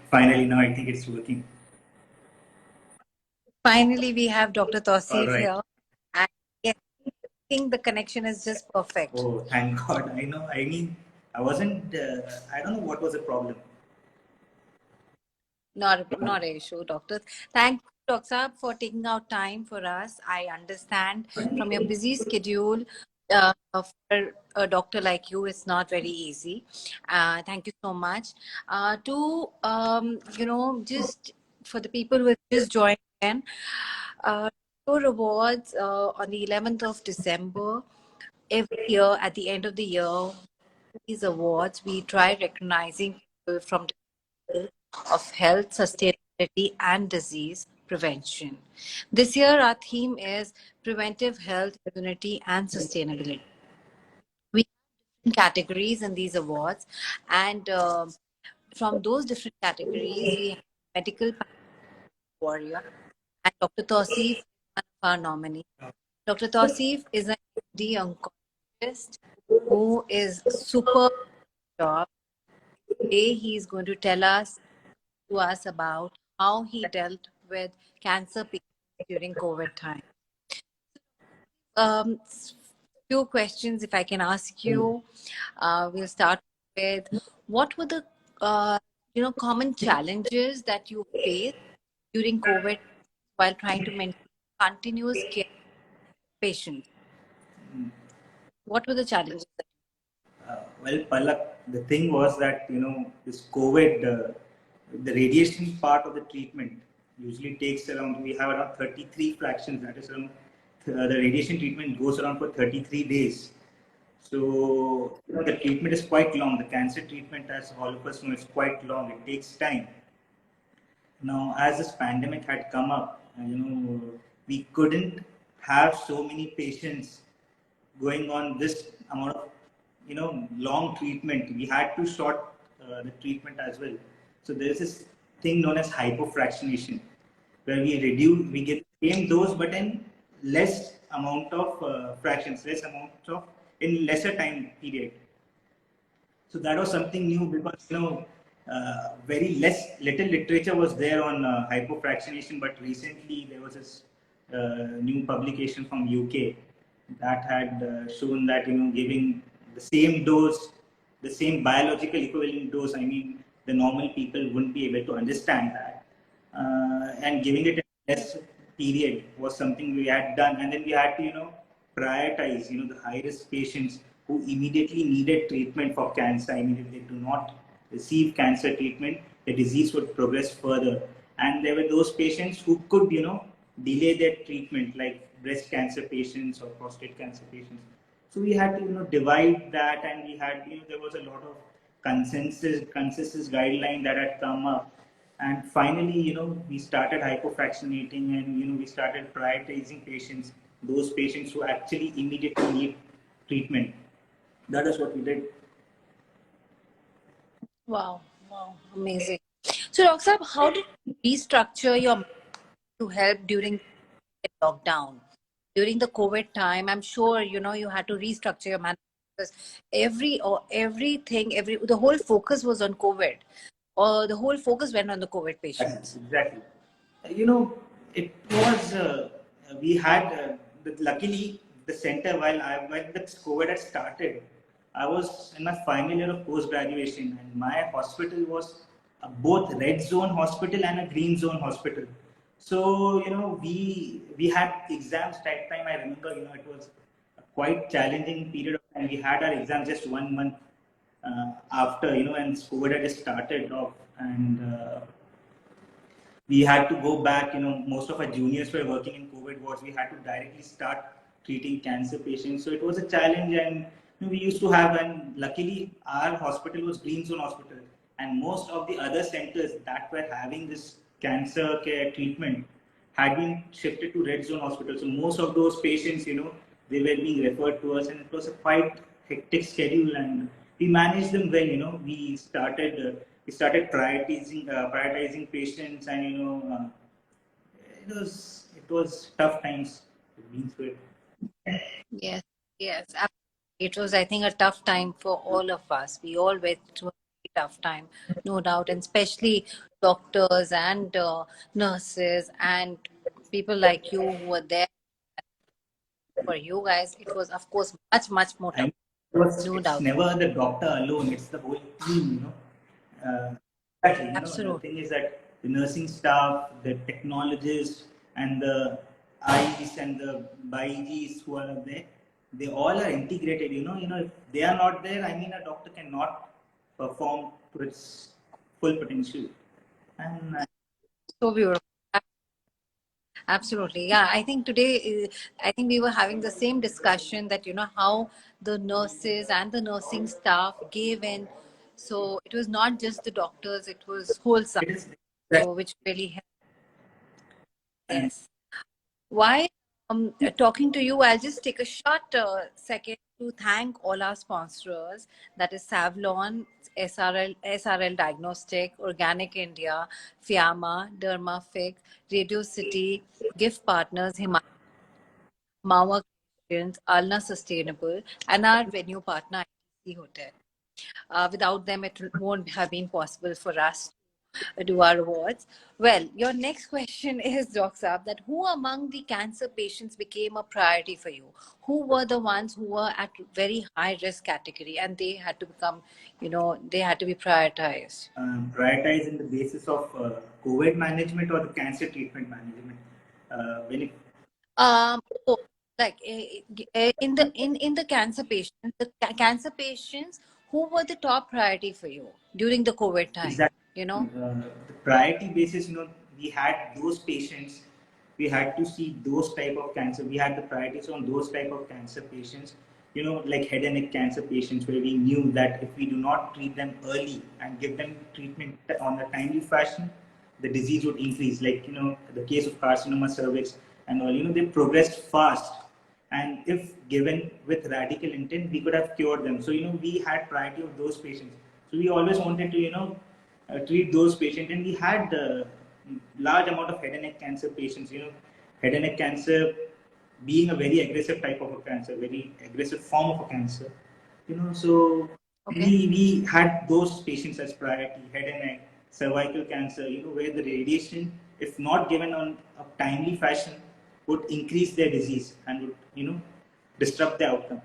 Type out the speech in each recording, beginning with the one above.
Finally, now I think it's working. Finally, we have Dr. All Tausif right. here. And yes, I think the connection is just perfect. Oh, thank God. I know. I mean, I wasn't. I don't know what was the problem. Not an issue, doctor. Thank you, Dr. Saab, for taking out time for us. I understand from your busy schedule, for a doctor like you, it's not very easy. Thank you so much. Just for the people who have just joined in, your awards on the 11th of December. Every year, at the end of the year, these awards, we try recognizing people from the field of health, sustainability, and disease prevention. This year, our theme is preventive health, immunity, and sustainability. We have different categories in these awards, and from those different categories, we have medical warrior, and Dr. Tausif is one of our nominees. Dr. Tausif is an MD oncologist who is super job. Today he is going to tell us to us about how he dealt with cancer patients during COVID time. Um, Few questions, if I can ask you. We'll start with what were the common challenges that you faced during COVID while trying to maintain continuous care of patients? What were the challenges? Well, Palak, the thing was that this COVID, the radiation part of the treatment usually takes around. We have around 33 fractions. That is around the radiation treatment goes around for 33 days. So the treatment is quite long. The cancer treatment, as all of us know, is quite long. It takes time. Now, as this pandemic had come up, we couldn't have so many patients going on this amount of, long treatment. We had to short the treatment as well. So there is this thing known as hypofractionation, where we get the same dose, but in less amount of fractions, less amount of in lesser time period. So that was something new because very little literature was there on hypofractionation, but recently there was this new publication from UK that had shown that giving the same dose, the same biological equivalent dose. I mean, the normal people wouldn't be able to understand that, and giving it a less period was something we had done, and then we had to prioritize the high risk patients who immediately needed treatment for cancer. I mean, if they do not receive cancer treatment, the disease would progress further. And there were those patients who could, delay their treatment, like breast cancer patients or prostate cancer patients. So we had to, divide that, and we had, there was a lot of consensus guideline that had come up. And finally, we started hypofractionating, and we started prioritizing patients, those patients who actually immediately need treatment. That is what we did. Wow, amazing. So, Dr. Saab, how did you restructure your to help during lockdown? During the COVID time, I'm sure you had to restructure your management because the whole focus was on COVID, or the whole focus went on the COVID patients. Exactly. It was we had luckily the center when the COVID had started. I was in my final year of post graduation, and my hospital was both red zone hospital and a green zone hospital. So we had exams that time. I remember it was a quite challenging period of time. We had our exams just 1 month after and COVID had just started off, and we had to go back. Most of our juniors were working in COVID wards. We had to directly start treating cancer patients. So it was a challenge, and we used to have, and luckily our hospital was green zone hospital, and most of the other centers that were having this cancer care treatment had been shifted to red zone hospital. So most of those patients, they were being referred to us, and it was a quite hectic schedule, and we managed them well. We started prioritizing patients, and it was tough times. We've been through it. Yes, yes. Absolutely. It was, I think, a tough time for all of us. We all went through a tough time, no doubt, and especially doctors and nurses and people like you who were there for you guys. It was, of course, much more I tough, mean, no it's doubt. never the doctor alone, it's the whole team. Exactly, the Absolutely. thing is that the nursing staff, the technologists, and the Is and the BIGs who are there, they all are integrated. If they are not there, I mean, a doctor cannot perform to its full potential. And So beautiful. Absolutely. Yeah. I think today, I think we were having the same discussion that, how the nurses and the nursing staff gave in. So it was not just the doctors, it was wholesome. it is that, So which really helped. and Yes. Why talking to you, I'll just take a short second to thank all our sponsors. That is Savlon, SRL Diagnostic, Organic India, Fiamma, Dermafix, Radio City, Gift Partners, Mawa Creations, Alna Sustainable, and our venue partner, ITC Hotel. Without them, it won't have been possible for us to do our awards. Well, your next question is, Doc Saab, that who among the cancer patients became a priority for you? Who were the ones who were at very high risk category and they had to become, they had to be prioritized? prioritize in the basis of COVID management or the cancer treatment management. When it So, like in the cancer patients, cancer patients, who were the top priority for you during the COVID time? exactly You know. the priority basis, we had those patients, we had to see those type of cancer, we had the priorities on those type of cancer patients, like head and neck cancer patients, where we knew that if we do not treat them early and give them treatment on a timely fashion, the disease would increase, like the case of carcinoma cervix and all, they progressed fast, and if given with radical intent, we could have cured them. So we had priority of those patients, so we always wanted to treat those patients, and we had large amount of head and neck cancer patients. Head and neck cancer being a very aggressive type of a cancer, very aggressive form of a cancer. So Okay. we had those patients as priority: head and neck, cervical cancer. Where the radiation, if not given on a timely fashion, would increase their disease and would disrupt the outcome.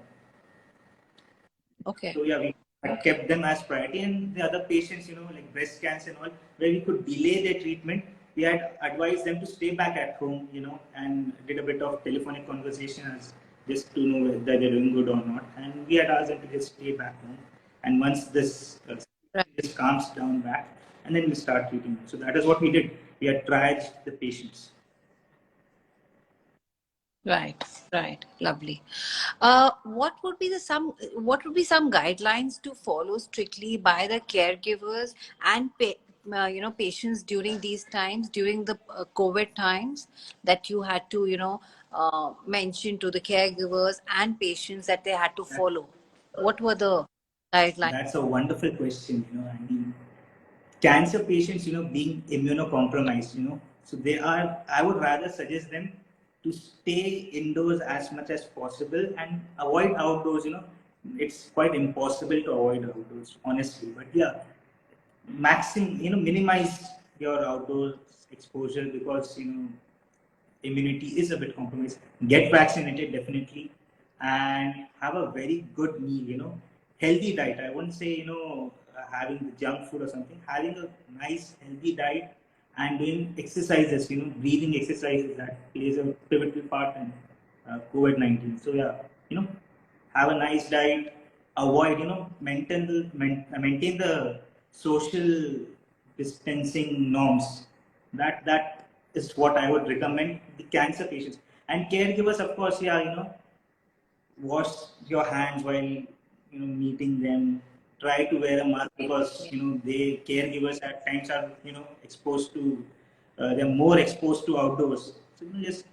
Okay. So yeah, we Okay. kept them as priority, and the other patients, like breast cancer and all, where we could delay their treatment, we had advised them to stay back at home, and did a bit of telephonic conversations just to know whether they're doing good or not. And we had asked them to just stay back home. And once this Right. just calms down back, and then we start treating them. So that is what we did. We had triaged the patients. Right. Right. Lovely. What would be some guidelines to follow strictly by the caregivers and patients during these times, during the COVID times, that you had to mention to the caregivers and patients that they had to follow? What were the guidelines? That's a wonderful question. I mean, cancer patients, being immunocompromised, so I would rather suggest them to stay indoors as much as possible and avoid outdoors. It's quite impossible to avoid outdoors, honestly. But yeah, minimize your outdoors exposure, because immunity is a bit compromised. Get vaccinated, definitely, and have a very good meal. Healthy diet. I wouldn't say having the junk food or something. Having a nice healthy diet and doing exercises. Breathing exercises, that plays a pivotal part in COVID-19. So yeah, have a nice diet. Avoid, maintain the social distancing norms. That is what I would recommend the cancer patients and caregivers. Of course, yeah, wash your hands while meeting them. Try to wear a mask, because they caregivers at times are exposed to they're more exposed to outdoors. So just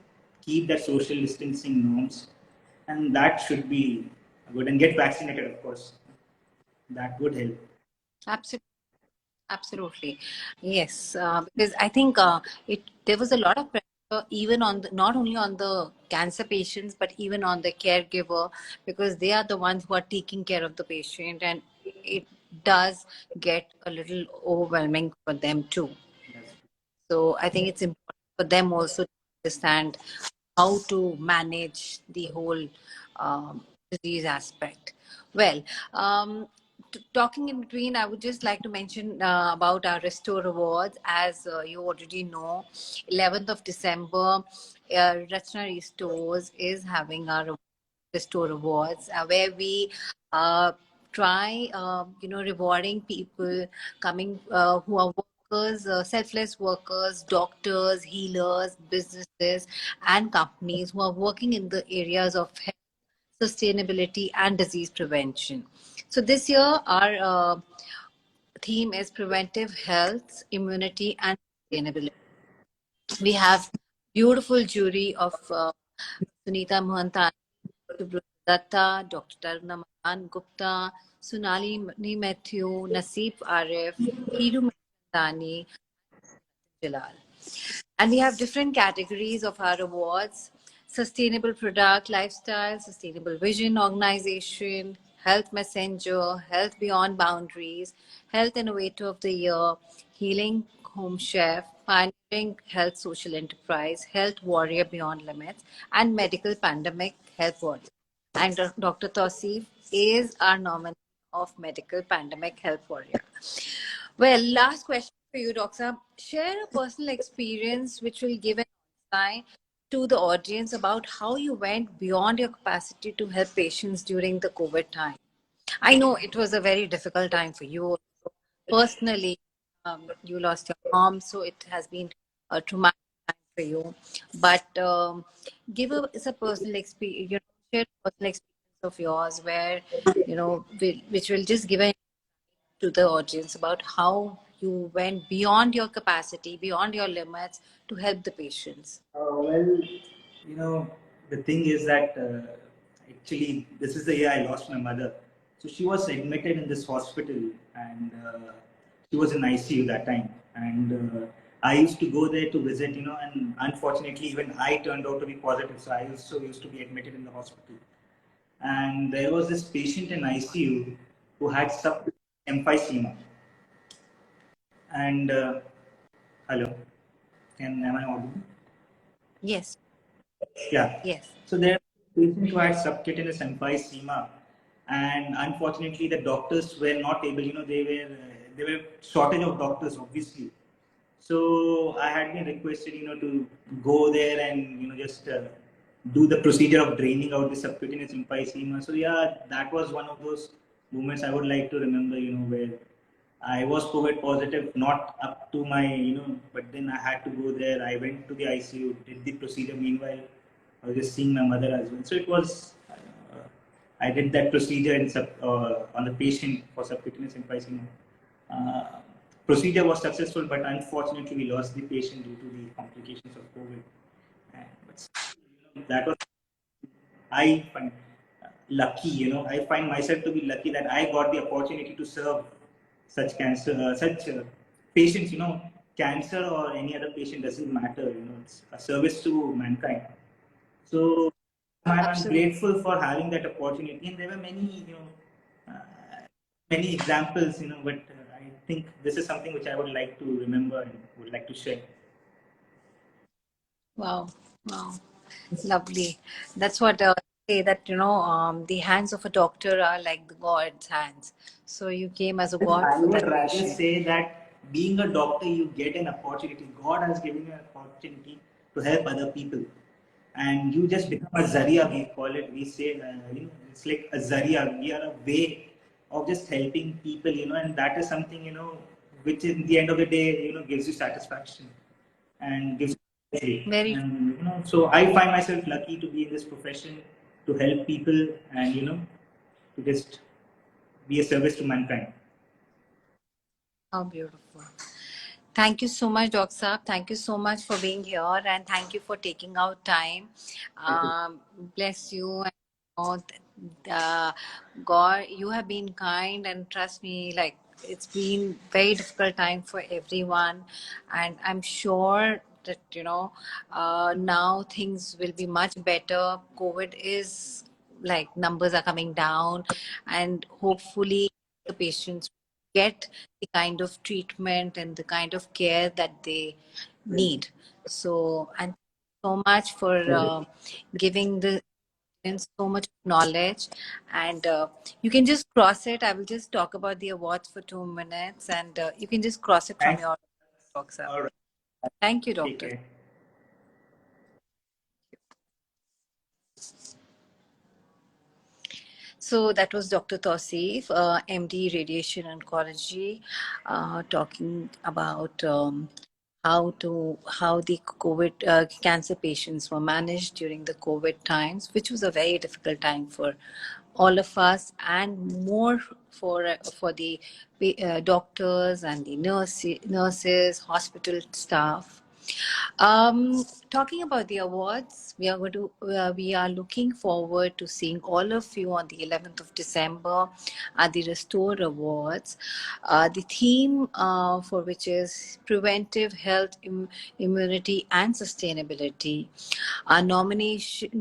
keep that social distancing norms, and that should be good. And get vaccinated, of course. That would help. Absolutely. Absolutely. Yes, because I think there was a lot of pressure even on not only on the cancer patients, but even on the caregiver, because they are the ones who are taking care of the patient, and it does get a little overwhelming for them too. Yes. So I think it's important for them also to understand how to manage the whole disease aspect. Well, talking in between, I would just like to mention about our Restore Awards. As you already know, 11th of December, Rachna Restores is having our Restore Awards, where we try, rewarding people coming who are workers, selfless workers, doctors, healers, businesses, and companies who are working in the areas of health, sustainability, and disease prevention. So this year, our theme is preventive health, immunity, and sustainability. We have beautiful jury of Sunita Mohantani, Subrata Datta, Dr. Taruna Mahan Gupta, Sonali Matthew, Naseeb Arif, Hiru Mehndani, Jalal. And we have different categories of our awards: sustainable product, lifestyle, sustainable vision organization, health messenger, health beyond boundaries, health innovator of the year, healing home chef, pioneering health social enterprise, health warrior beyond limits, and medical pandemic health warrior. And Dr. Tausif is our nominee of medical pandemic health warrior. Well, last question for you, Doctor. Share a personal experience which will give an insight to the audience about how you went beyond your capacity to help patients during the COVID time. I know it was a very difficult time for you personally. You lost your mom, so it has been a traumatic time for you. But give us a personal experience, share a personal experience of yours where, which will just give a to the audience about how you went beyond your capacity, beyond your limits to help the patients. Well, the thing is that actually, this is the year I lost my mother. So she was admitted in this hospital, and she was in ICU that time. And I used to go there to visit, and unfortunately, even I turned out to be positive. So I also used to be admitted in the hospital. And there was this patient in ICU who had emphysema. And hello, am I audible? Yes, Yeah. yes. So there are patients who had subcutaneous emphysema, and unfortunately, the doctors were not able. They were shortage of doctors, obviously. So I had been requested, to go there and just do the procedure of draining out the subcutaneous emphysema. So yeah, that was one of those moments I would like to remember. Where I was COVID positive, not up to my, but then I had to go there. I went to the ICU, did the procedure. Meanwhile, I was just seeing my mother as well. So it was, I did that procedure on the patient for subcutaneous emphysema. Uh, Procedure was successful, but unfortunately, we lost the patient due to the complications of COVID. But that was I find lucky. I find myself to be lucky that I got the opportunity to serve such patients. Cancer or any other patient doesn't matter. It's a service to mankind. So I'm Absolutely. grateful for having that opportunity. And there were many examples. But I think this is something which I would like to remember and would like to share. Wow. Wow. Lovely. That's what say that, the hands of a doctor are like the God's hands. So you came as a God I for would that rather patient. say that being a doctor, you get an opportunity. God has given you an opportunity to help other people, and you just become a zaria. We call it. We say, it's like a zaria. We are a way of just helping people, and that is something which in the end of the day, gives you satisfaction and gives you joy. Very And so I find myself lucky to be in this profession to help people and to just be a service to mankind. how beautiful. Thank you so much, Doc Saab. Thank you so much for being here, and thank you for taking out time. Bless you. And, God, you have been kind, and trust me, like it's been very difficult time for everyone, and I'm sure that now things will be much better. COVID is like numbers are coming down, and hopefully the patients get the kind of treatment and the kind of care that they need. So, and so much for giving the students so much knowledge. And you can just cross it. I will just talk about the awards for 2 minutes, and you can just cross it from Thanks. your box up. All right. Thank you, Take doctor. care. So that was Dr. Tausif, MD Radiation Oncology, talking about how the COVID cancer patients were managed during the COVID times, which was a very difficult time for all of us, and more for the doctors and the nurses, hospital staff. Talking about the awards, we are looking forward to seeing all of you on the 11th of December at the Restore Awards. The theme for which is preventive health, immunity, and sustainability. Our nomination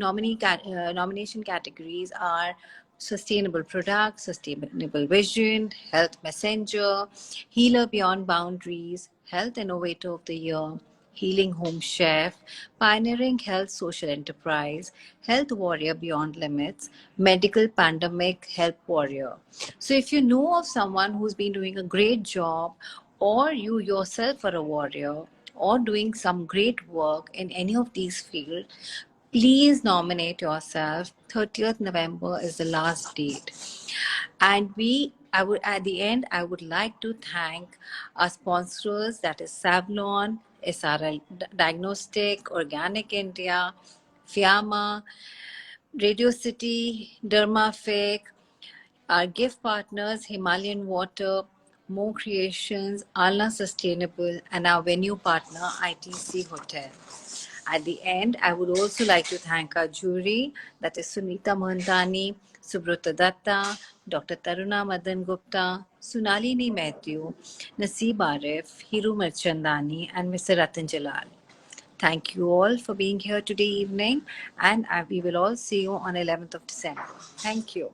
categories are sustainable products, sustainable vision, health messenger, healer beyond boundaries, health innovator of the year, healing home chef, pioneering health social enterprise, health warrior beyond limits, medical pandemic help warrior. So if you know of someone who's been doing a great job, or you yourself are a warrior, or doing some great work in any of these fields, please nominate yourself. 30th November is the last date. And I would at the end, I would like to thank our sponsors, that is Savlon, SRL Diagnostic, Organic India, Fiamma, Radio City, Dermafic, our gift partners, Himalayan Water, Mo Creations, Alna Sustainable, and our venue partner, ITC Hotel. At the end, I would also like to thank our jury, that is Sunita Mohandani, Subrata Datta, Dr. Taruna Madan Gupta, Sunalini Matthew, Naseeb Arif, Hiru Marchandani, and Mr. Ratan Jalal. Thank you all for being here today evening, and we will all see you on 11th of December. Thank you.